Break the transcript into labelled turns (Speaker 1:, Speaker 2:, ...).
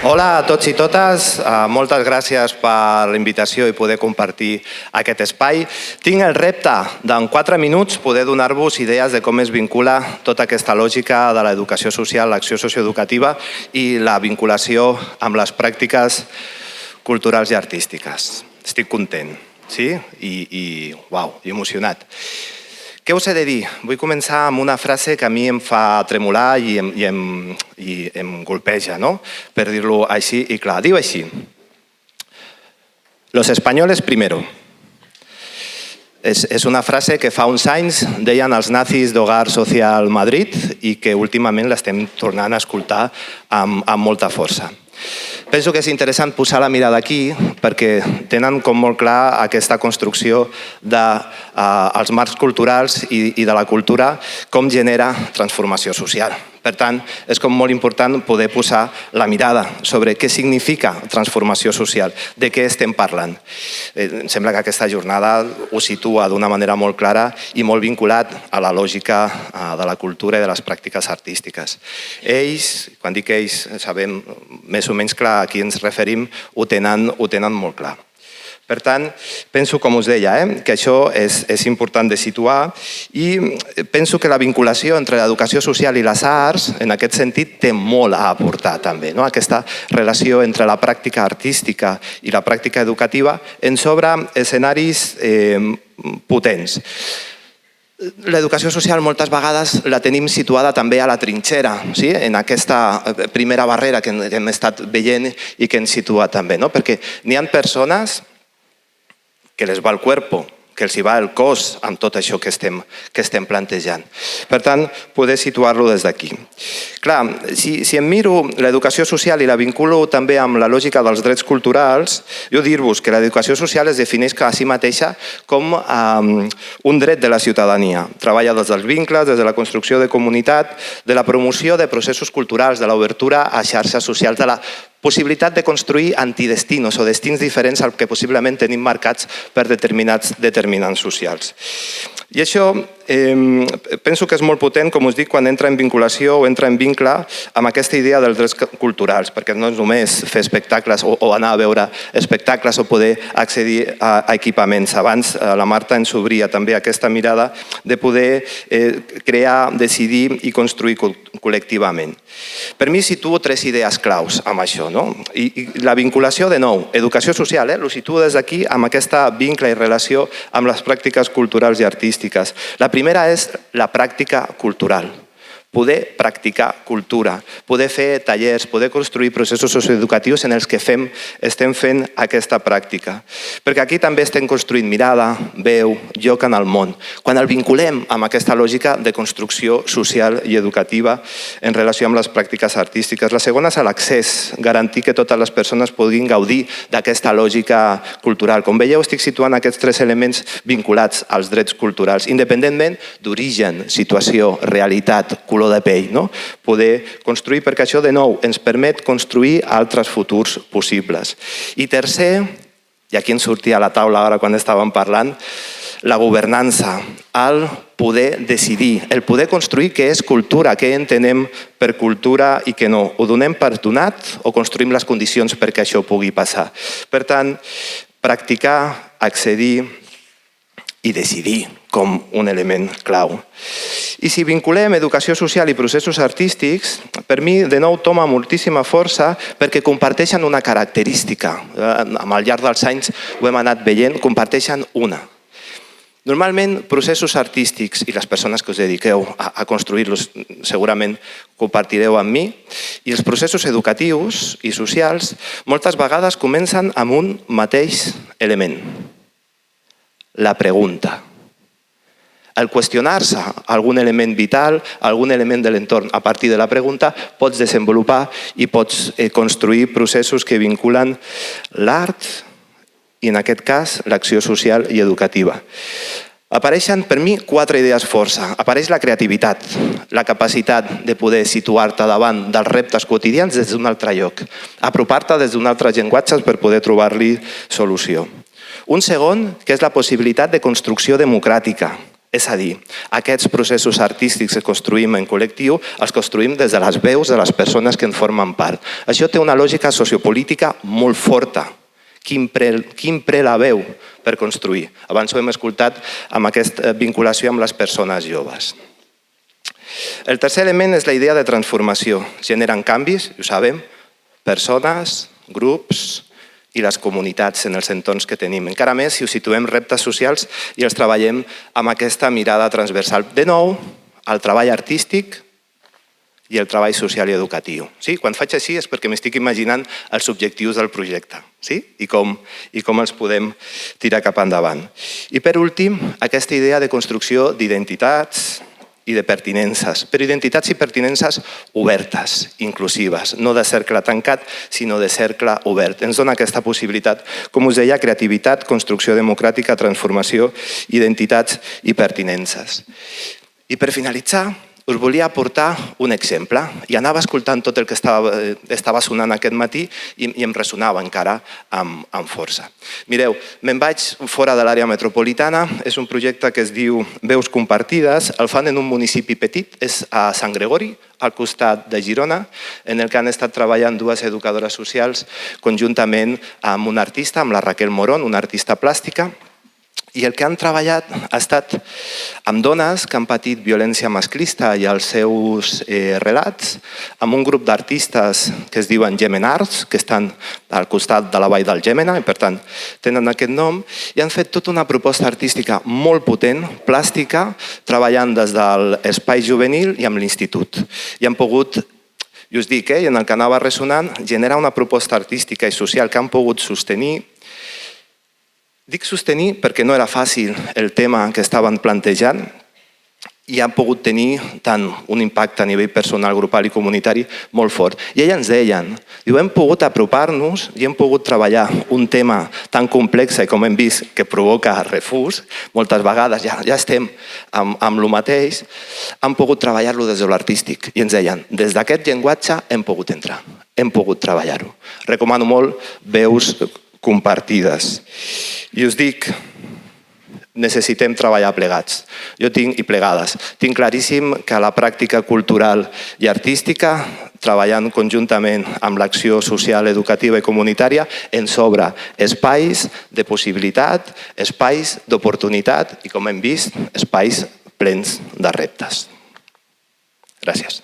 Speaker 1: Hola a tots i totes, moltes gràcies per la invitació i poder compartir aquest espai. Tinc el repte d'en 4 minuts poder donar-vos idees de com es vincula tota aquesta lògica de l'educació social, l'acció socioeducativa i la vinculació amb les pràctiques culturals i artístiques. Estic content, sí? I emocionat. Què us he de dir? Vull començar amb una frase que a mi em fa tremolar i em golpeja, no? Per dir-lo així i clar. Diu així: Los españoles primero. És una frase que fa uns anys deien els nazis d'Hogar Social Madrid i que últimament l'estem tornant a escoltar amb molta força. Penso que és interessant posar la mirada aquí perquè tenen com molt clar aquesta construcció dels marcs culturals i de la cultura com genera transformació social. Per tant, és com molt important poder posar la mirada sobre què significa transformació social, de què estem parlant. Em sembla que aquesta jornada ho situa d'una manera molt clara i molt vinculat a la lògica de la cultura i de les pràctiques artístiques. Ells, quan dic ells, sabem més o menys clar a qui ens referim, ho tenen molt clar. Per tant, penso, com us deia, que això és important de situar i penso que la vinculació entre l'educació social i les arts, en aquest sentit, té molt a aportar també. Aquesta relació entre la pràctica artística i la pràctica educativa ens obre escenaris potents. L'educació social moltes vegades la tenim situada també a la trinxera, en aquesta primera barrera que hem estat veient i que ens situa també, perquè n'hi ha persones que les va el cuerpo, que els hi va el cos amb tot això que estem plantejant. Per tant, poder situar-lo des d'aquí. Clar, si em miro l'educació social i la vinculo també amb la lògica dels drets culturals, jo dir-vos que l'educació social es defineix a si mateixa com un dret de la ciutadania. Treballa des dels vincles, des de la construcció de comunitat, de la promoció de processos culturals, de l'obertura a xarxes socials, de la possibilitat de construir antidestinos o destins diferents al que possiblement tenim marcats per determinants socials. I això penso que és molt potent, com us dic, quan entra en vinculació o entra en vincle amb aquesta idea dels drets culturals, perquè no és només fer espectacles o anar a veure espectacles o poder accedir a equipaments. Abans la Marta ens obria també aquesta mirada de poder crear, decidir i construir col·lectivament. Per mi situo 3 idees claus amb això. I la vinculació, de nou, educació social, ho situo des d'aquí amb aquesta vincle i relació amb les pràctiques culturals i artístiques. La primera és la pràctica cultural. Poder practicar cultura, poder fer tallers, poder construir processos socioeducatius en els que estem fent aquesta pràctica. Perquè aquí també estem construint mirada, veu, lloc en el món. Quan el vinculem amb aquesta lògica de construcció social i educativa en relació amb les pràctiques artístiques. La segona és l'accés, garantir que totes les persones puguin gaudir d'aquesta lògica cultural. Com veieu, estic situant aquests 3 elements vinculats als drets culturals, independentment d'origen, situació, realitat, color de pell, poder construir, perquè això de nou ens permet construir altres futurs possibles. I tercer, i aquí ens sortia a la taula ara quan estàvem parlant, la governança, el poder decidir, el poder construir què és cultura, què entenem per cultura i què no. Ho donem per donat o construïm les condicions perquè això pugui passar. Per tant, practicar, accedir i decidir com un element clau. I si vinculem educació social i processos artístics, per mi, de nou, toma moltíssima força perquè comparteixen una característica. Al llarg dels anys ho hem anat veient, comparteixen una. Normalment, processos artístics, i les persones que us dediqueu a construir-los segurament compartireu amb mi, i els processos educatius i socials moltes vegades comencen amb un mateix element: la pregunta. Al qüestionar-se algun element vital, algun element de l'entorn a partir de la pregunta, pots desenvolupar i pots construir processos que vinculen l'art i, en aquest cas, l'acció social i educativa. Apareixen, per mi, 4 idees força. Apareix la creativitat, la capacitat de poder situar-te davant dels reptes quotidians des d'un altre lloc, apropar-te des d'un altre llenguatge per poder trobar-li solució. Un segon, que és la possibilitat de construcció democràtica, És a dir, aquests processos artístics que construïm en col·lectiu els construïm des de les veus de les persones que en formen part. Això té una lògica sociopolítica molt forta. Qui empren la veu per construir? Abans ho hem escoltat amb aquesta vinculació amb les persones joves. El tercer element és la idea de transformació. Generen canvis, ho sabem, persones, grups i les comunitats en els entorns que tenim. Encara més si ho situem reptes socials i els treballem amb aquesta mirada transversal. De nou, el treball artístic i el treball social i educatiu. Quan faig així és perquè m'estic imaginant els objectius del projecte i com els podem tirar cap endavant. I per últim, aquesta idea de construcció d'identitats i de pertinences, però identitats i pertinences obertes, inclusives, no de cercle tancat, sinó de cercle obert. Ens dona aquesta possibilitat, com us deia, creativitat, construcció democràtica, transformació, identitats i pertinences. I per finalitzar, us volia aportar un exemple. I anava escoltant tot el que estava sonant aquest matí i em ressonava encara amb força. Mireu, me'n vaig fora de l'àrea metropolitana, és un projecte que es diu Veus Compartides, el fan en un municipi petit, és a Sant Gregori, al costat de Girona, en el que han estat treballant dues educadores socials conjuntament amb un artista, amb la Raquel Morón, una artista plàstica, i el que han treballat ha estat amb dones que han patit violència masclista i els seus relats, amb un grup d'artistes que es diuen Yemen Arts, que estan al costat de la vall del Yemena, i per tant tenen aquest nom, i han fet tota una proposta artística molt potent, plàstica, treballant des de l'espai juvenil i amb l'institut. I han pogut, i us dic, en el que anava ressonant, generar una proposta artística i social que han pogut sostenir. Dic sostenir perquè no era fàcil el tema que estaven plantejant i han pogut tenir tant un impacte a nivell personal, grupal i comunitari molt fort. I elles ens deien, hem pogut apropar-nos i hem pogut treballar un tema tan complex i com hem vist que provoca refús, moltes vegades ja estem amb el mateix, han pogut treballar-lo des de l'artístic. I ens deien, des d'aquest llenguatge hem pogut entrar, hem pogut treballar-ho. Recomano molt Veus Compartides. I us dic, necessitem treballar plegats. Jo tinc, i plegades, tinc claríssim que la pràctica cultural i artística, treballant conjuntament amb l'acció social, educativa i comunitària, ens obre espais de possibilitat, espais d'oportunitat i, com hem vist, espais plens de reptes. Gràcies.